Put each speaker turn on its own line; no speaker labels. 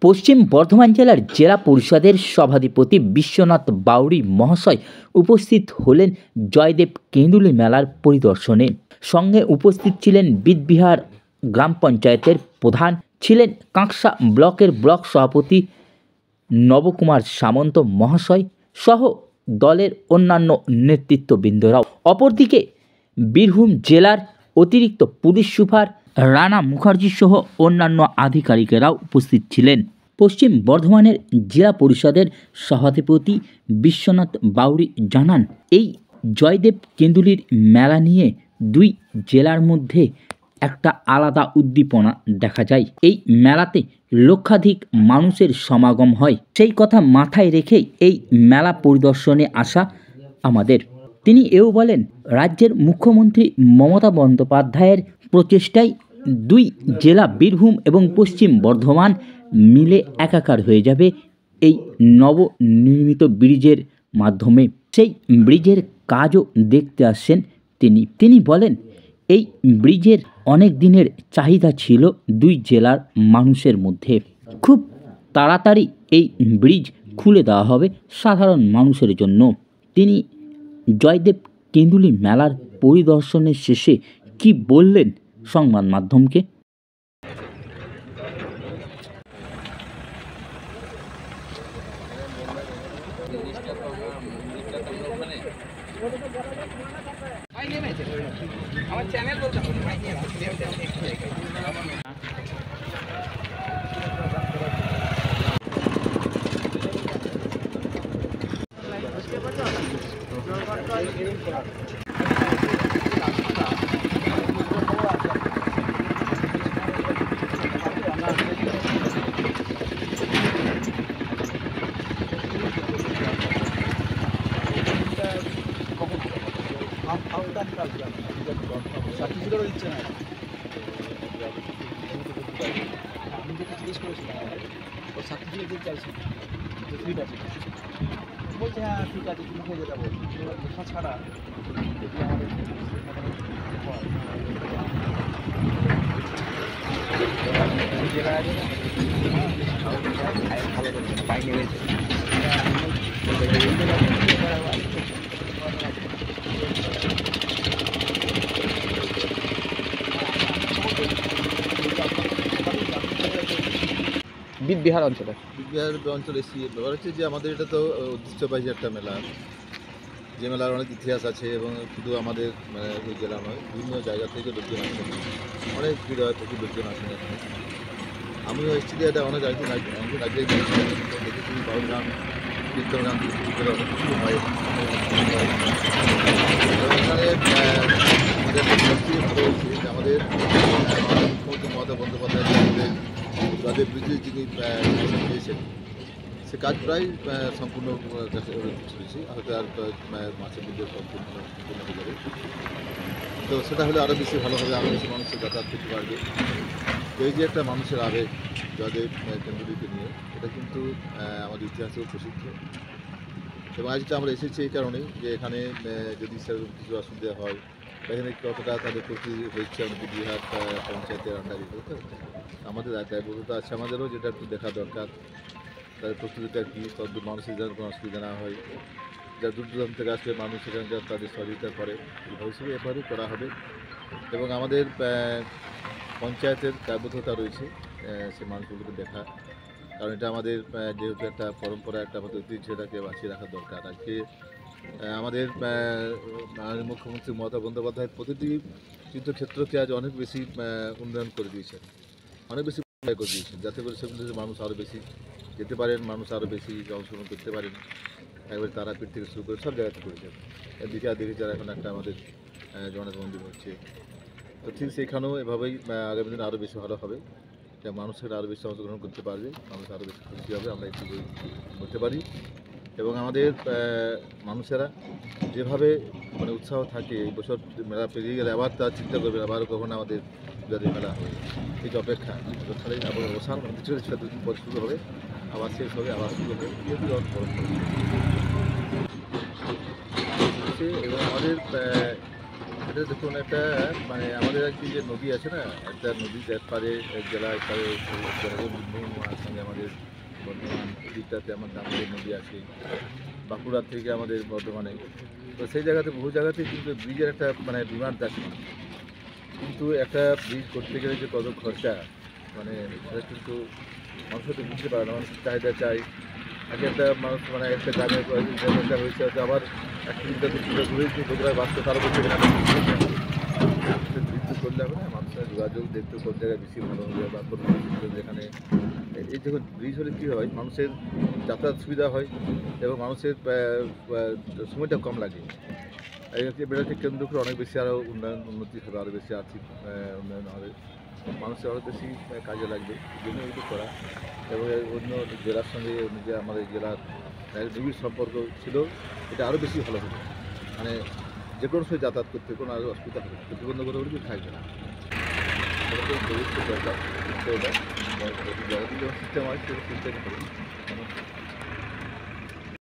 পশ্চিম বর্ধমান জেলার জেলা পরিষদের সভাধিপতি বিশ্বনাথ বাউড়ি মহাশয় উপস্থিত হলেন জয়দেব কেঁদুলি মেলার পরিদর্শনে। সঙ্গে উপস্থিত ছিলেন বিদবিহার গ্রাম পঞ্চায়েতের প্রধান, ছিলেন কাঁকসা ব্লকের ব্লক সভাপতি নবকুমার সামন্ত মহাশয় সহ দলের অন্যান্য নেতৃত্ববৃন্দরাও। অপরদিকে বীরভূম জেলার অতিরিক্ত পুলিশ সুপার রানা মুখার্জি সহ অন্যান্য আধিকারিকেরাও উপস্থিত ছিলেন। পশ্চিম বর্ধমানের জেলা পরিষদের সভাধিপতি বিশ্বনাথ বাউড়ি জানান, এই জয়দেব কেঁদুলির মেলা নিয়ে দুই জেলার মধ্যে একটা আলাদা উদ্দীপনা দেখা যায়। এই মেলাতে লক্ষাধিক মানুষের সমাগম হয়, সেই কথা মাথায় রেখেই এই মেলা পরিদর্শনে আসা আমাদের। তিনি এও বলেন, রাজ্যের মুখ্যমন্ত্রী মমতা বন্দ্যোপাধ্যায়ের প্রচেষ্টায় দুই জেলা বীরভূম এবং পশ্চিম বর্ধমান মিলে একাকার হয়ে যাবে এই নবনির্মিত ব্রিজের মাধ্যমে। সেই ব্রিজের কাজও দেখতে আসছেন তিনি বলেন, এই ব্রিজের অনেক দিনের চাহিদা ছিল দুই জেলার মানুষের মধ্যে। খুব তাড়াতাড়ি এই ব্রিজ খুলে দেওয়া হবে সাধারণ মানুষের জন্য। তিনি জয়দেব কেঁদুলি মেলার পরিদর্শনের শেষে কি বললেন সংবাদ মাধ্যমকে।
আমার চ্যানেল বলতে সার্টিফিকেটও দিচ্ছে না। আমি যেটা জিজ্ঞেস করেছিলাম ও সার্টিফিকেট দিতে চাইছি, ঠিক আছে বলছে, হ্যাঁ ঠিক আছে তুমি হয়ে যাবো। লেখা ছাড়া যদি আমাদের ভালো বাইক নেমেছে বিদবিহার অঞ্চলে এসেছি। ব্যাপার হচ্ছে যে আমাদের এটা তো ঐতিহ্যবাহী একটা মেলা, যে মেলার অনেক ইতিহাস আছে এবং শুধু আমাদের ওই জেলা নয়, বিভিন্ন জায়গা থেকে লোকজন আসেন, অনেক হৃদয় থেকে লোকজন আসেন এখানে। আমিও এসেছি এটা অনেক অনেক আগে দেখেছি, বাউলগান কীর্তনগান থেকে শুরু করে অনেক কিছু হয় এখানে। আমাদের মুখ্যমন্ত্রী মমতা বন্দ্যোপাধ্যায় আমাদের জয়দেব ব্রিজে যিনি দিয়েছেন, সে কাজ প্রায় সম্পূর্ণ চলেছি, হয়তো আর মাসের মধ্যে সম্পূর্ণ হয়ে যাবে। তো সেটা হলে আরও বেশি ভালো হবে, আরও বেশি মানুষের যাতায়াত করতে পারবে। তো এই যে একটা মানুষের আবেগ জয়দেব কেঁদুলিকে নিয়ে, এটা কিন্তু আমাদের ইতিহাসেও প্রসিদ্ধ। এবং আজকে আমরা এসেছি এই কারণেই যে এখানে যদি সেরকম কিছু অসুবিধা হয়, এখানে কতটা তাদের প্রতিনিধি হয়েছে আমাদের বিহার পঞ্চায়েতের আন্ডারে, আমাদের দায়বদ্ধতা আছে আমাদেরও, যেটা একটু দেখা দরকার তাদের প্রস্তুতিটা কী, তত মানুষের যেন কোনো অসুবিধা না হয়। যারা দূর দূরান্ত থেকে আসলে মানুষ এখানকার তাদের সহযোগিতা করে, ভবিষ্যতে এভাবেই করা হবে। এবং আমাদের পঞ্চায়েতের দায়বদ্ধতা রয়েছে সে মানুষগুলোকে দেখা, কারণ এটা আমাদের যেহেতু একটা পরম্পরা, একটা আমাদের ঐতিহ্য, এটাকে বাঁচিয়ে রাখা দরকার। আজকে আমাদের মাননীয় মুখ্যমন্ত্রী মমতা বন্দ্যোপাধ্যায় প্রতিটি তীর্থক্ষেত্রকে আজ অনেক বেশি উন্নয়ন করে দিয়েছেন, অনেক বেশি করে দিয়েছেন, যাতে করে সেগুলোতে মানুষ আরও বেশি যেতে পারেন, মানুষ আরও বেশি অংশগ্রহণ করতে পারেন। একবারে তারাপীঠ থেকে শুরু করে সব জায়গাতে করেছেন। এদিকে আর দেখি যারা এখন একটা আমাদের জগন্নাথ মন্দির হচ্ছে, তো ঠিক সেখানেও এভাবেই আগামী দিনে আরও বেশি ভালো হবে, মানুষের আরও বেশি অংশগ্রহণ করতে পারবে, মানুষ আরও বেশি খুশি হবে, আমরা একটু বলতে পারি। এবং আমাদের মানুষেরা যেভাবে উৎসাহ থাকে, এই বছর মেলা পেরিয়ে গেলে আবার তার চিন্তা করবে আবার কখন আমাদের যাদের মেলা হবে, এই যে অপেক্ষা, তাহলে আবার অবসান কিছু দুদিন পর শুরু হবে, আবার শেষ হবে, আবার শুরু হবে, যেহেতু এবং আমাদের এটা দেখুন একটা মানে আমাদের আর কি যে নদী আছে না, একটা নদী পারে জেলার পারে মোহনমার সঙ্গে আমাদের বর্ধমান দিকটাতে আমার দামোদর নদী আছে, বাঁকুড়া থেকে আমাদের বর্ধমানে। তো সেই জায়গাতে বহু জায়গাতেই কিন্তু ব্রিজের একটা মানে ডিমান্ড আছে, কিন্তু একটা ব্রিজ করতে গেলে যে কত খরচা, মানে সেটা কিন্তু মানুষ হয়তো বুঝতে পারে না। মানুষের চাহিদা চাই, আগে একটা মানুষ মানে একটা গ্রামের একটা হয়েছে, হয়তো আবার 1 কিলোমিটার 2 কিলোমিটার দূরে যে লোকরা বাঁচতে তারা বলছে এখানে মানুষের বৃদ্ধি করলে হবে না, মানুষের যোগাযোগ দেখতে কোন জায়গায় বেশি ভালো হবে বা কোন যেখানে এই দেখুন ব্রিজ হলে কী হয়, মানুষের যাতায়াত সুবিধা হয় এবং মানুষের সময়টা কম লাগে। এই হচ্ছে বেড়াকে কেন্দ্র করে অনেক বেশি আরও উন্নতি হবে, আরও বেশি আর্থিক উন্নয়ন হবে, মানুষের আরও বেশি কাজে লাগবে, এই জন্য এগুলো করা। এবং অন্য জেলার সঙ্গে অন্য যে আমাদের জেলার নিবিড় সম্পর্ক ছিল, এটা আরও বেশি ভালো হবে। মানে যে কোনো সময় যাতায়াত করতে কোনো আরও অসুবিধা হবে, প্রতিবন্ধকতা কিছু থাকবে না। এটা তো দরকার, জগতের যখন সিস্টেম হয় সেই সিস্টেম হবে।